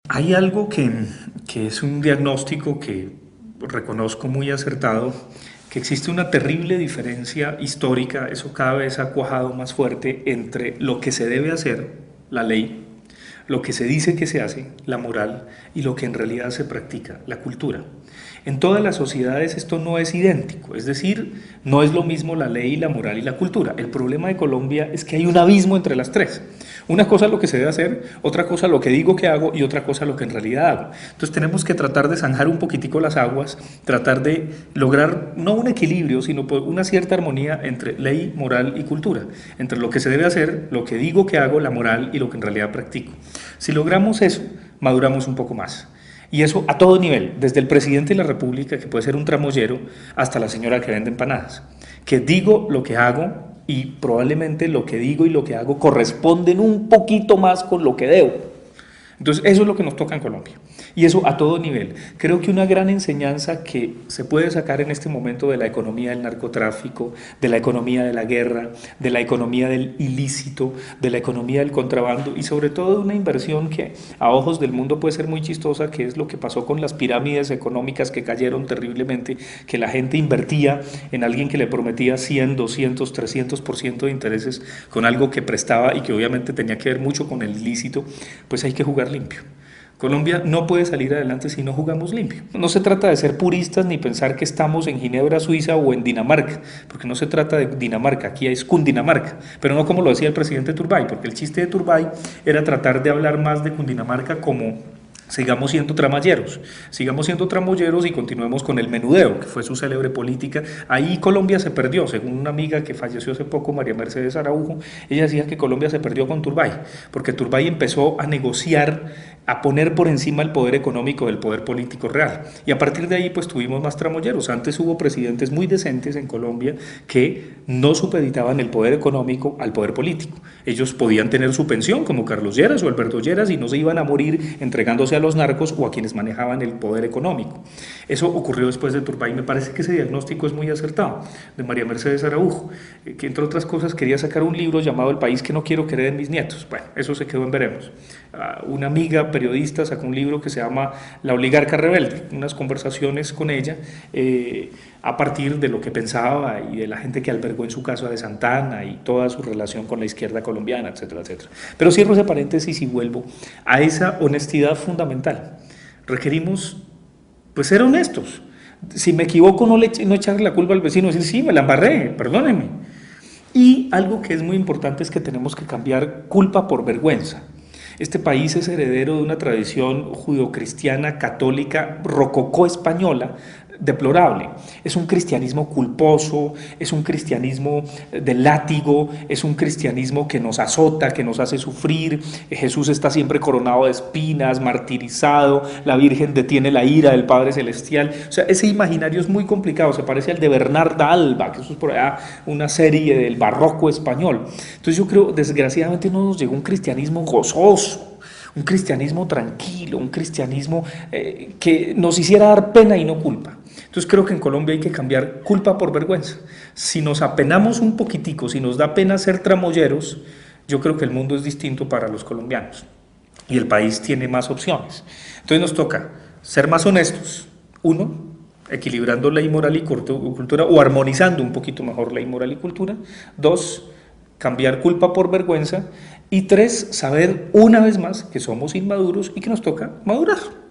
Hay algo que es un diagnóstico que reconozco muy acertado, que existe una terrible diferencia histórica, eso cada vez ha cuajado más fuerte, entre lo que se debe hacer, la ley, lo que se dice que se hace, la moral, y lo que en realidad se practica, la cultura. En todas las sociedades esto no es idéntico, es decir, no es lo mismo la ley, la moral y la cultura. El problema de Colombia es que hay un abismo entre las tres. Una cosa es lo que se debe hacer, otra cosa lo que digo que hago y otra cosa lo que en realidad hago. Entonces tenemos que tratar de zanjar un poquitico las aguas, tratar de lograr no un equilibrio, sino una cierta armonía entre ley, moral y cultura, entre lo que se debe hacer, lo que digo que hago, la moral y lo que en realidad practico. Si logramos eso, maduramos un poco más. Y eso a todo nivel, desde el presidente de la República, que puede ser un tramoyero, hasta la señora que vende empanadas. Que digo lo que hago y probablemente lo que digo y lo que hago corresponden un poquito más con lo que debo. Entonces eso es lo que nos toca en Colombia. Y eso a todo nivel. Creo que una gran enseñanza que se puede sacar en este momento de la economía del narcotráfico, de la economía de la guerra, de la economía del ilícito, de la economía del contrabando y sobre todo de una inversión que a ojos del mundo puede ser muy chistosa, que es lo que pasó con las pirámides económicas que cayeron terriblemente, que la gente invertía en alguien que le prometía 100, 200, 300% de intereses con algo que prestaba y que obviamente tenía que ver mucho con el ilícito, pues hay que jugar limpio. Colombia no puede salir adelante si no jugamos limpio. No se trata de ser puristas ni pensar que estamos en Ginebra, Suiza o en Dinamarca, porque no se trata de Dinamarca, aquí es Cundinamarca, pero no como lo decía el presidente Turbay, porque el chiste de Turbay era tratar de hablar más de Cundinamarca como sigamos siendo tramoyeros y continuemos con el menudeo, que fue su célebre política. Ahí Colombia se perdió, según una amiga que falleció hace poco, María Mercedes Araujo, ella decía que Colombia se perdió con Turbay, porque Turbay empezó a negociar, a poner por encima el poder económico del poder político real. Y a partir de ahí pues tuvimos más tramoyeros. Antes hubo presidentes muy decentes en Colombia que no supeditaban el poder económico al poder político. Ellos podían tener su pensión como Carlos Lleras o Alberto Lleras y no se iban a morir entregándose a los narcos o a quienes manejaban el poder económico. Eso ocurrió después de Turbay. Me parece que ese diagnóstico es muy acertado, de María Mercedes Araujo, que entre otras cosas quería sacar un libro llamado El país que no quiero que hereden mis nietos. Bueno, eso se quedó en veremos. Una amiga periodista sacó un libro que se llama La oligarca rebelde, unas conversaciones con ella a partir de lo que pensaba y de la gente que albergó en su caso a De Santana y toda su relación con la izquierda colombiana, etcétera, etcétera. Pero cierro ese paréntesis y vuelvo a esa honestidad fundamental. Requerimos pues ser honestos. Si me equivoco, no echarle la culpa al vecino, decir, sí, me la embarré, perdónenme. Y algo que es muy importante es que tenemos que cambiar culpa por vergüenza. Este país es heredero de una tradición judeocristiana, católica, rococó española, deplorable. Es un cristianismo culposo, es un cristianismo de látigo, es un cristianismo que nos azota, que nos hace sufrir. Jesús está siempre coronado de espinas, martirizado, la Virgen detiene la ira del Padre Celestial. O sea, ese imaginario es muy complicado, se parece al de Bernarda Alba, que eso es por allá una serie del barroco español. Entonces yo creo, desgraciadamente no nos llegó un cristianismo gozoso, un cristianismo tranquilo, un cristianismo que nos hiciera dar pena y no culpa. Entonces creo que en Colombia hay que cambiar culpa por vergüenza. Si nos apenamos un poquitico, si nos da pena ser tramoyeros, yo creo que el mundo es distinto para los colombianos y el país tiene más opciones. Entonces nos toca ser más honestos, uno, equilibrando ley, moral y cultura o armonizando un poquito mejor ley, moral y cultura, dos, cambiar culpa por vergüenza y tres, saber una vez más que somos inmaduros y que nos toca madurar.